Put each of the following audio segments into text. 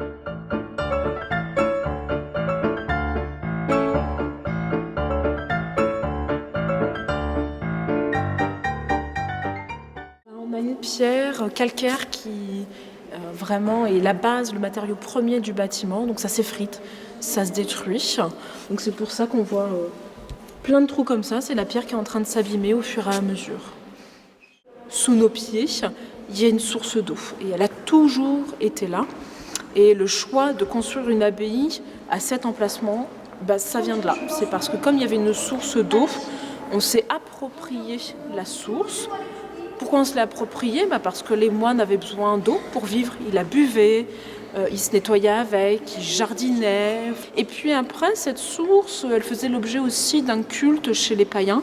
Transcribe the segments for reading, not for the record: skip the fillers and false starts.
On a une pierre calcaire qui vraiment est la base, le matériau premier du bâtiment. Donc ça s'effrite, ça se détruit. Donc c'est pour ça qu'on voit plein de trous comme ça. C'est la pierre qui est en train de s'abîmer au fur et à mesure. Sous nos pieds, il y a une source d'eau et elle a toujours été là. Et le choix de construire une abbaye à cet emplacement, ça vient de là. C'est parce que comme il y avait une source d'eau, on s'est approprié la source. Pourquoi on se l'est approprié ? Parce que les moines avaient besoin d'eau pour vivre. Ils la buvaient, ils se nettoyaient avec, ils jardinaient. Et puis après, cette source, elle faisait l'objet aussi d'un culte chez les païens.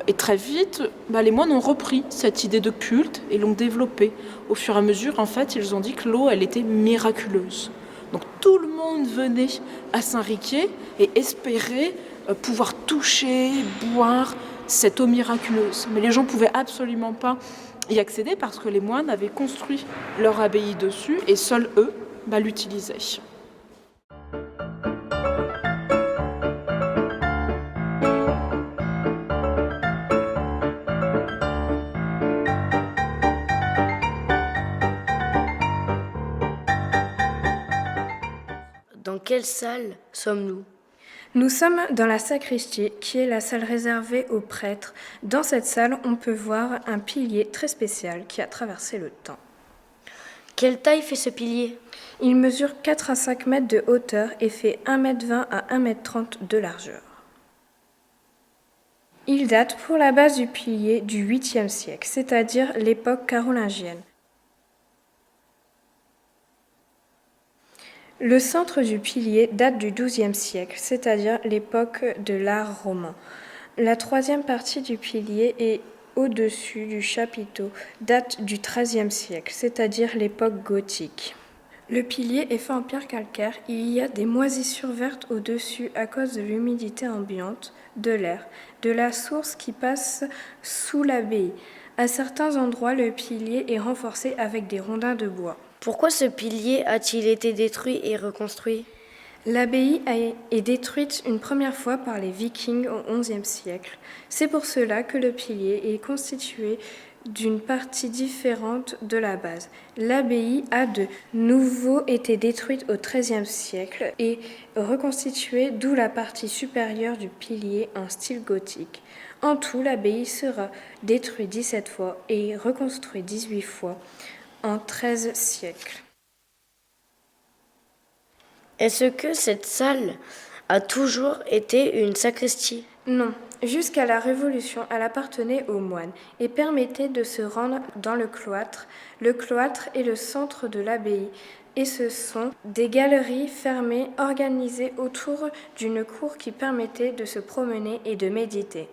Et très vite, les moines ont repris cette idée de culte et l'ont développée. Au fur et à mesure, en fait, ils ont dit que l'eau, elle était miraculeuse. Donc tout le monde venait à Saint-Riquier et espérait pouvoir toucher, boire cette eau miraculeuse. Mais les gens ne pouvaient absolument pas y accéder parce que les moines avaient construit leur abbaye dessus et seuls eux l'utilisaient. Dans quelle salle sommes-nous ? Nous sommes dans la sacristie, qui est la salle réservée aux prêtres. Dans cette salle, on peut voir un pilier très spécial qui a traversé le temps. Quelle taille fait ce pilier ? Il mesure 4 à 5 mètres de hauteur et fait 1,20 m à 1,30 m de largeur. Il date pour la base du pilier du 8e siècle, c'est-à-dire l'époque carolingienne. Le centre du pilier date du XIIe siècle, c'est-à-dire l'époque de l'art roman. La troisième partie du pilier est au-dessus du chapiteau, date du XIIIe siècle, c'est-à-dire l'époque gothique. Le pilier est fait en pierre calcaire, il y a des moisissures vertes au-dessus à cause de l'humidité ambiante, de l'air, de la source qui passe sous l'abbaye. À certains endroits, le pilier est renforcé avec des rondins de bois. Pourquoi ce pilier a-t-il été détruit et reconstruit ? L'abbaye est détruite une première fois par les Vikings au XIe siècle. C'est pour cela que le pilier est constitué d'une partie différente de la base. L'abbaye a de nouveau été détruite au XIIIe siècle et reconstituée, d'où la partie supérieure du pilier en style gothique. En tout, l'abbaye sera détruite 17 fois et reconstruite 18 fois en 13 siècles. Est-ce que cette salle a toujours été une sacristie ? Non. Jusqu'à la Révolution, elle appartenait aux moines et permettait de se rendre dans le cloître. Le cloître est le centre de l'abbaye et ce sont des galeries fermées organisées autour d'une cour qui permettait de se promener et de méditer.